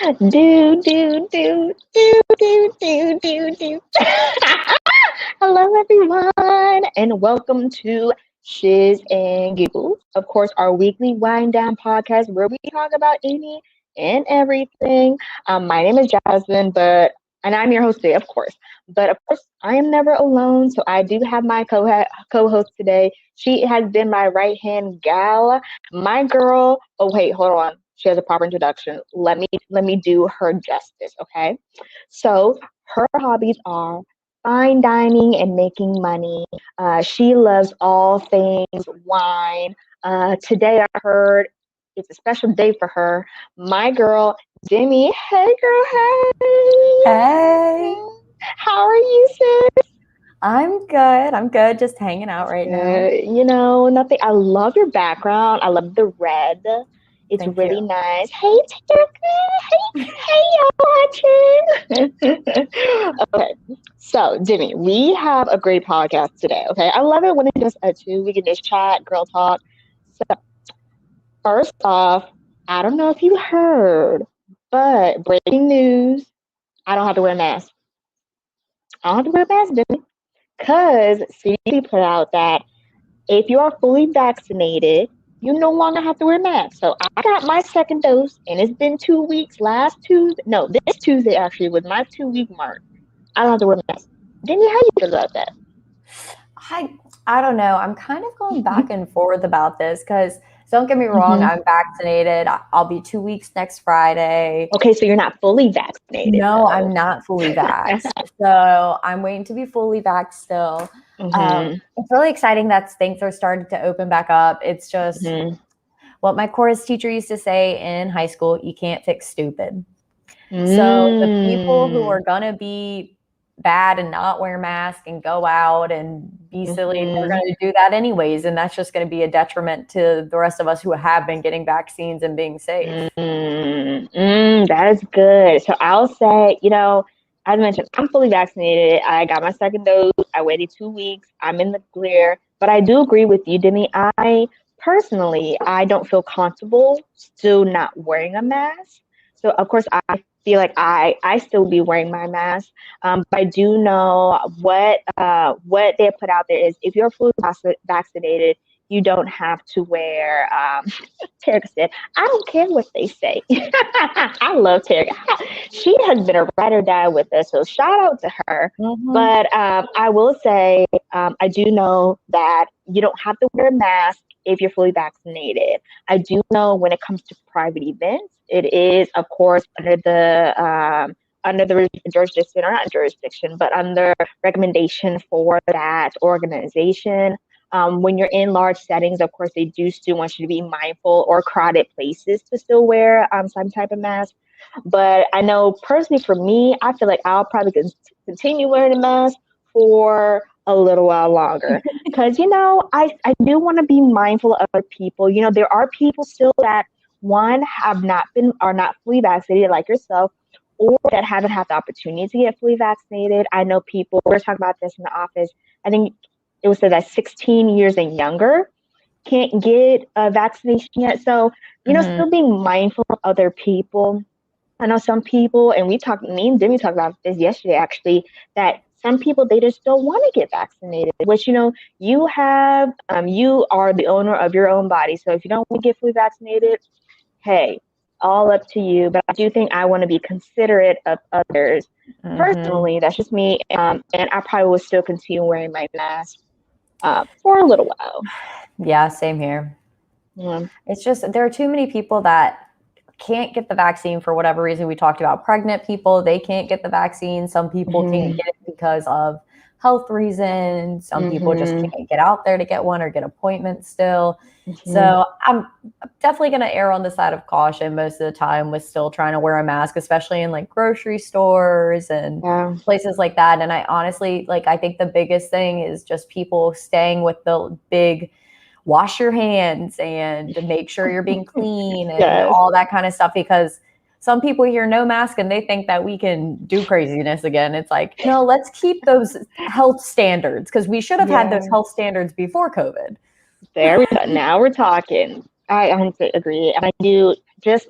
Do, do, do, do, do, do, do, do. Hello, everyone, and welcome to Shiz and Giggles. Of course, our weekly wind down podcast where we talk about any and everything. My name is Jasmine, and I'm your host today, of course. But of course, I am never alone, so I do have my co-host today. She has been my right hand gal, my girl. Oh wait, hold on. She has a proper introduction. Let me do her justice, okay? So her hobbies are fine dining and making money. She loves all things wine. Today I heard it's a special day for her. My girl, Demi. Hey, girl. Hey, Hey. How are you, sis? I'm good. I'm good. Just hanging out right now. Nothing. I love your background. I love the red. It's Thank you. really nice. Hey, Terica. Hey, y'all watching. Okay, so Jimmy, we have a great podcast today. Okay, I love it when it's just a two. We can just chat, girl talk. So first off, I don't know if you heard, but breaking news: I don't have to wear a mask. I don't have to wear a mask, Jimmy, because CDC put out that if you are fully vaccinated, you no longer have to wear masks. So I got my second dose, and it's been 2 weeks. Last Tuesday, no, this Tuesday actually was my 2 week mark. I don't have to wear a mask. Demi, how you feel about that? I don't know. I'm kind of going back and forth about this because don't get me wrong, Mm-hmm. I'm vaccinated. I'll be 2 weeks next Friday. Okay, so you're not fully vaccinated No, though. I'm not fully vaxxed. So I'm waiting to be fully vaxxed still. Mm-hmm. It's really exciting that things are starting to open back up. It's just Mm-hmm. what my chorus teacher used to say in high school, you can't fix stupid. So the people who Mm-hmm. are going to be bad and not wear masks and go out and be silly, they're Mm-hmm. going to do that anyways. And that's just going to be a detriment to the rest of us who have been getting vaccines and being safe. That is good. So I'll say, as mentioned, I'm fully vaccinated. I got my second dose. I waited 2 weeks. I'm in the clear. But I do agree with you, Demi. I don't feel comfortable still not wearing a mask. So of course I feel like I still be wearing my mask. But I do know what they put out there is if you're fully vaccinated, you don't have to wear Terica said, I don't care what they say. I love Terica. She has been a ride or die with us, so shout out to her. Mm-hmm. But I will say, I do know that you don't have to wear a mask if you're fully vaccinated. I do know when it comes to private events, it is, of course, under the jurisdiction, or not jurisdiction, but under recommendation for that organization. When you're in large settings, of course, they do still want you to be mindful, or crowded places to still wear some type of mask. But I know personally for me, I feel like I'll probably continue wearing a mask for a little while longer. Because, I do want to be mindful of other people. There are people still that, one, are not fully vaccinated like yourself, or that haven't had the opportunity to get fully vaccinated. I know people, we were talking about this in the office. I think it was said that 16 years and younger can't get a vaccination yet. So, Mm-hmm. still being mindful of other people. I know some people, and me and Demi talked about this yesterday actually, that some people, they just don't want to get vaccinated, which, you are the owner of your own body. So if you don't want to get fully vaccinated, hey, all up to you. But I do think I want to be considerate of others. Mm-hmm. Personally, that's just me. And I probably will still continue wearing my mask for a little while. Yeah, same here. Yeah. It's just there are too many people that can't get the vaccine for whatever reason. We talked about pregnant people, they can't get the vaccine. Some people can't Mm-hmm. get it because of health reasons. Some people just Mm-hmm. can't get out there to get one or get appointments still. Mm-hmm. So I'm definitely going to err on the side of caution most of the time with still trying to wear a mask, especially in like grocery stores and Yeah. places like that. And I honestly, I think the biggest thing is just people staying with the big wash your hands and make sure you're being clean and Yes. all that kind of stuff, because some people hear no mask and they think that we can do craziness again. It's like, no, let's keep those health standards, because we should have had those Yeah. health standards before COVID. There we go. Now we're talking. I honestly agree. And I do, just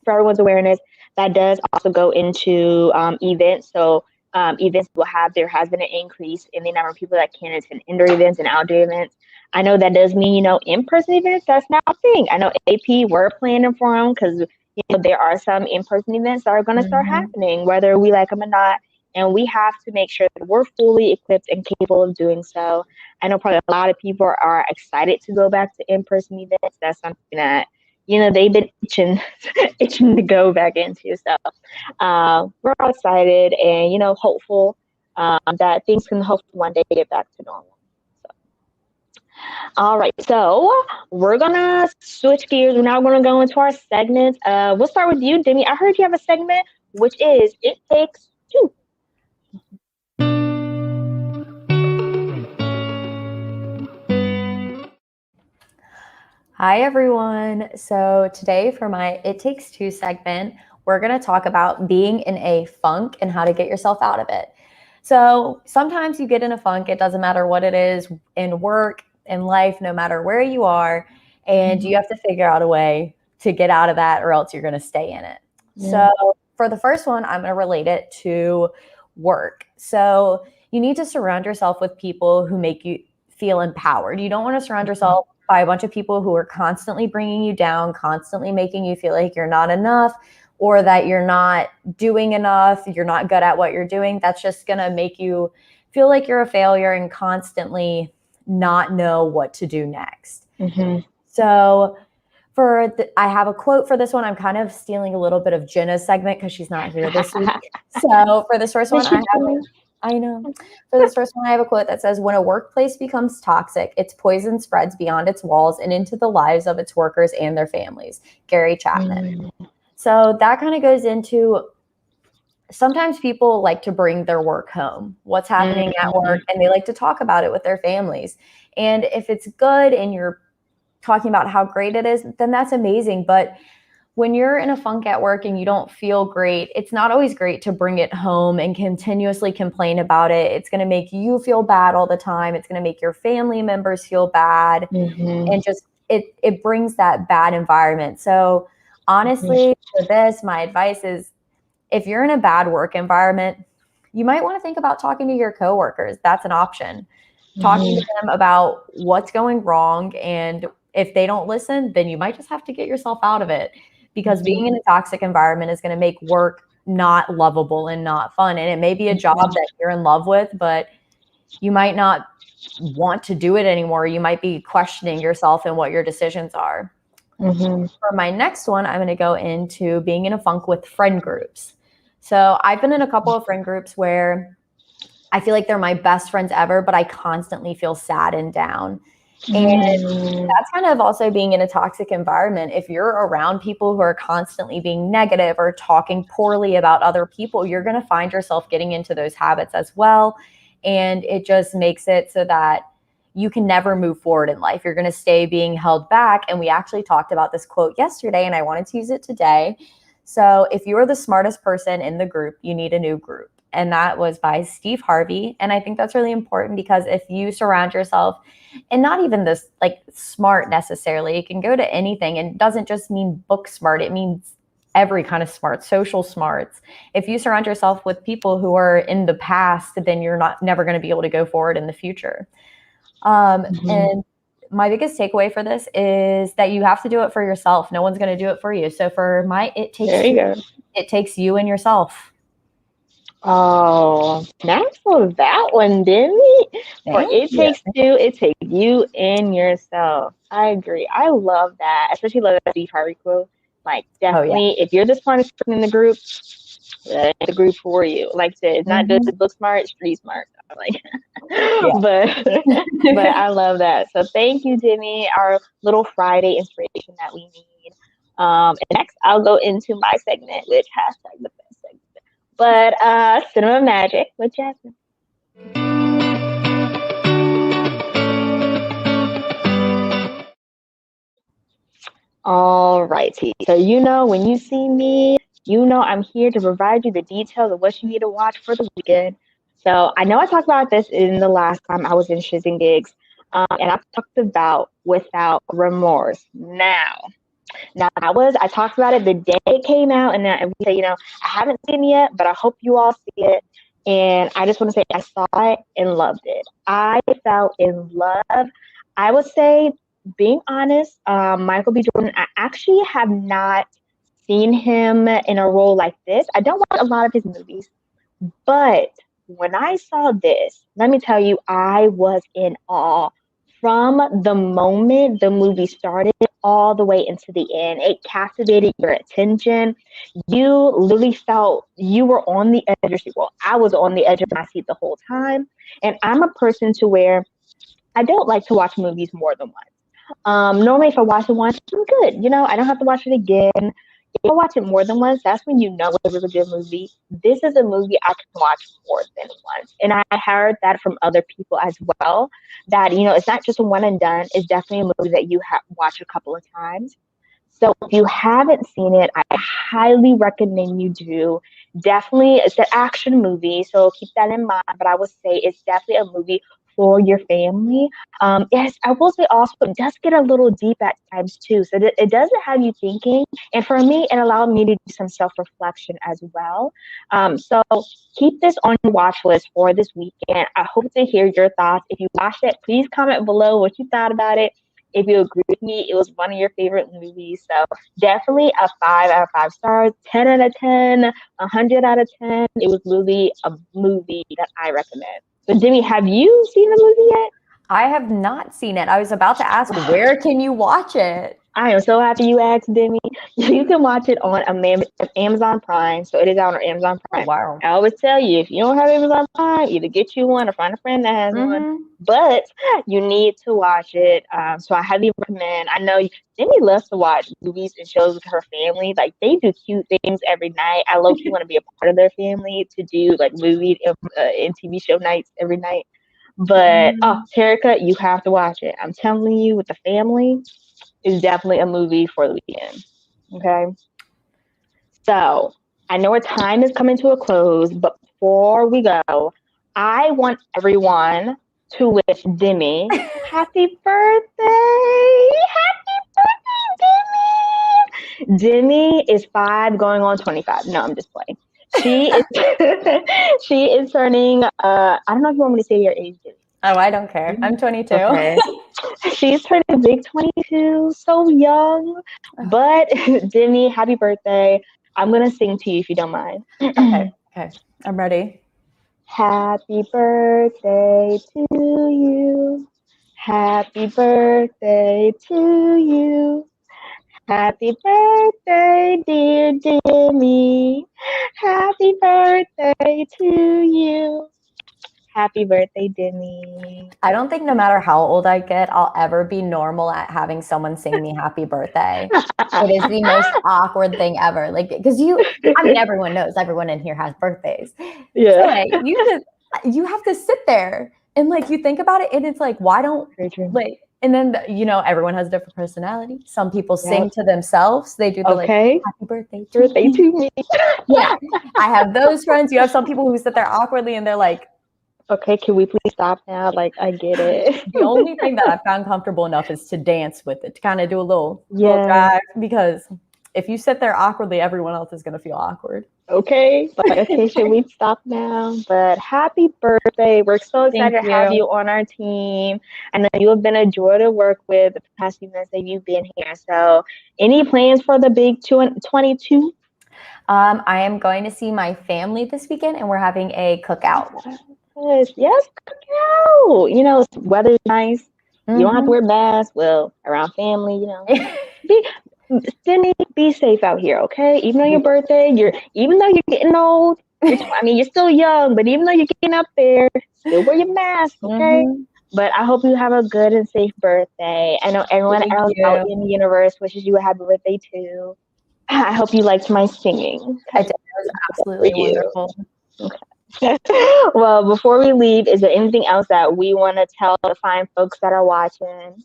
for everyone's awareness, That does also go into events. So events there has been an increase in the number of people that can attend indoor events and outdoor events. I know that does mean, in-person events, that's not a thing. I know AP, we're planning for them because, there are some in-person events that are going to start happening, whether we like them or not. And we have to make sure that we're fully equipped and capable of doing so. I know probably a lot of people are excited to go back to in-person events. That's something that, they've been itching to go back into. So we're all excited and, hopeful that things can hopefully one day get back to normal. All right, so we're gonna switch gears. We're now gonna go into our segments. We'll start with you, Demi. I heard you have a segment, which is It Takes Two. Hi, everyone. So today for my It Takes Two segment, we're going to talk about being in a funk and how to get yourself out of it. So sometimes you get in a funk. It doesn't matter what it is, in work, in life, no matter where you are, and you have to figure out a way to get out of that or else you're going to stay in it. So for the first one, I'm going to relate it to work. So you need to surround yourself with people who make you feel empowered. You don't want to surround yourself by a bunch of people who are constantly bringing you down, constantly making you feel like you're not enough or that you're not doing enough, you're not good at what you're doing. That's just going to make you feel like you're a failure and constantly not know what to do next. So I have a quote for this one. I'm kind of stealing a little bit of Jenna's segment because she's not here this week. So for this first one, For this first one, I have a quote that says, "When a workplace becomes toxic, its poison spreads beyond its walls and into the lives of its workers and their families." Gary Chapman. So that kind of goes into, sometimes people like to bring their work home, what's happening at work, and they like to talk about it with their families. And if it's good and you're talking about how great it is, then that's amazing. But when you're in a funk at work and you don't feel great, it's not always great to bring it home and continuously complain about it. It's going to make you feel bad all the time. It's going to make your family members feel bad. And just, it brings that bad environment. So honestly, for this, my advice is, if you're in a bad work environment, you might want to think about talking to your coworkers. That's an option. Talking to them about what's going wrong. And if they don't listen, then you might just have to get yourself out of it. Because being in a toxic environment is going to make work not lovable and not fun. And it may be a job that you're in love with, but you might not want to do it anymore. You might be questioning yourself and what your decisions are. For my next one, I'm going to go into being in a funk with friend groups. So I've been in a couple of friend groups where I feel like they're my best friends ever, but I constantly feel sad and down. And that's kind of also being in a toxic environment. If you're around people who are constantly being negative or talking poorly about other people, you're going to find yourself getting into those habits as well. And it just makes it so that you can never move forward in life. You're going to stay being held back. And we actually talked about this quote yesterday, and I wanted to use it today. So if you're the smartest person in the group, you need a new group. And that was by Steve Harvey. And I think that's really important because if you surround yourself, and not even this like smart necessarily, it can go to anything, and it doesn't just mean book smart. It means every kind of smart, social smarts. If you surround yourself with people who are in the past, then you're never going to be able to go forward in the future. And my biggest takeaway for this is that you have to do it for yourself. No one's going to do it for you. So for my, it takes you and yourself. Oh, nice for that one, Demi. For It Takes Two, it takes you and yourself. I agree. I love that. Especially love that Steve Harvey quote. Like, definitely, if you're the smartest person in the group, it's the group for you. Like I said, it's not just book smart, street smart. Like, but I love that. So thank you, Demi. Our little Friday inspiration that we need. And next, I'll go into my segment, which hashtag the best segment. But Cinema Magic with Jasmine. All righty. So when you see me, I'm here to provide you the details of what you need to watch for the weekend. So I know I talked about this in the last time I was in Giggles, and I talked about Without Remorse. Now, Now, I talked about it the day it came out, and we say, I haven't seen it yet, but I hope you all see it. And I just want to say I saw it and loved it. I fell in love. I would say, being honest, Michael B. Jordan, I actually have not seen him in a role like this. I don't watch a lot of his movies, but when I saw this, let me tell you, I was in awe from the moment the movie started all the way into the end. It captivated your attention. You literally felt you were on the edge of your seat. Well, I was on the edge of my seat the whole time. And I'm a person to where I don't like to watch movies more than once. Normally, if I watch it once, I'm good. I don't have to watch it again. If I watch it more than once, that's when you know it was a good movie. This is a movie I can watch more than once. And I heard that from other people as well, that, it's not just a one and done. It's definitely a movie that you watch a couple of times. So if you haven't seen it, I highly recommend you do. Definitely, it's an action movie, so keep that in mind. But I would say it's definitely a movie for your family. Yes, I will say also it does get a little deep at times too. So it doesn't have you thinking. And for me, it allowed me to do some self-reflection as well. So keep this on your watch list for this weekend. I hope to hear your thoughts. If you watched it, please comment below what you thought about it. If you agree with me, it was one of your favorite movies. So definitely a 5 out of 5 stars, 10 out of 10, 100 out of 10. It was really a movie that I recommend. So Demi, have you seen the movie yet? I have not seen it. I was about to ask, where can you watch it? I am so happy you asked, Demi. You can watch it on Amazon Prime. So it is out on Amazon Prime. Oh, wow. I always tell you, if you don't have Amazon Prime, either get you one or find a friend that has one. But you need to watch it. So I highly recommend. I know Demi loves to watch movies and shows with her family. Like, they do cute things every night. I low-key want to be a part of their family to do like movie and TV show nights every night. But Terica, you have to watch it. I'm telling you, with the family, is definitely a movie for the weekend. Okay. So I know our time is coming to a close, but before we go, I want everyone to wish Demi happy birthday. Happy birthday, Demi. Demi is 5 going on 25. No, I'm just playing. She is turning I don't know if you want me to say your age, Demi. Oh, I don't care. I'm 22. Okay. She's turning a big 22, so young. But Demi, happy birthday. I'm going to sing to you if you don't mind. Okay. I'm ready. Happy birthday to you. Happy birthday to you. Happy birthday, dear Demi. Happy birthday to you. Happy birthday, Demi. I don't think no matter how old I get, I'll ever be normal at having someone sing me happy birthday. It is the most awkward thing ever. Like, because everyone knows, everyone in here has birthdays. Yeah. So, like, you have to sit there and like, you think about it and it's like, why don't, like, and then, everyone has a different personality. Some people sing to themselves. They do the like, happy birthday to me. Yeah. I have those friends. You have some people who sit there awkwardly and they're like, okay, can we please stop now? Like, I get it. The only thing that I found comfortable enough is to dance with it, to kind of do a little drag, because if you sit there awkwardly, everyone else is going to feel awkward. Okay, but okay, should we stop now? But happy birthday. We're so excited to have you on our team. I know you have been a joy to work with the past few months that you've been here. So any plans for the big 22? I am going to see my family this weekend, and we're having a cookout. Yes, cookout. Weather's nice. You don't have to wear masks. Well, around family, be safe out here, okay? Even on your birthday, even though you're getting old, you're still young, but even though you're getting up there, still wear your mask, okay? But I hope you have a good and safe birthday. I know everyone else out in the universe wishes you a happy birthday too. I hope you liked my singing. I did. It was absolutely wonderful. Okay. Well, before we leave, is there anything else that we want to tell the fine folks that are watching?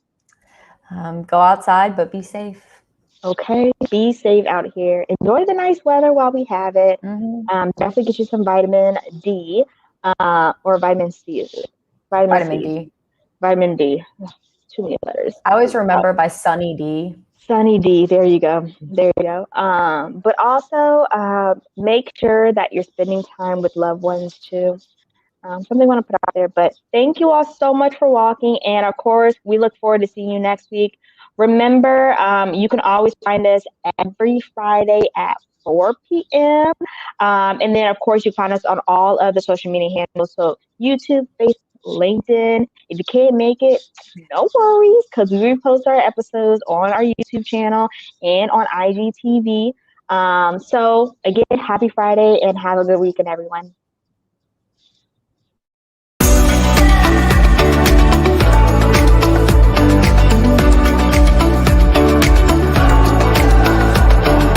Go outside, but be safe. Okay, be safe out here. Enjoy the nice weather while we have it. Definitely get you some vitamin D or vitamin C. Is it? Vitamin D. Vitamin D. Too many letters. I always remember by Sunny D. Sunny D, there you go. There you go. But also make sure that you're spending time with loved ones too. Something I want to put out there. But thank you all so much for walking. And of course, we look forward to seeing you next week. Remember, you can always find us every Friday at 4 p.m. And then, of course, you find us on all of the social media handles. So YouTube, Facebook, LinkedIn. If you can't make it, no worries, because we repost our episodes on our YouTube channel and on IGTV. So, again, happy Friday and have a good weekend, everyone.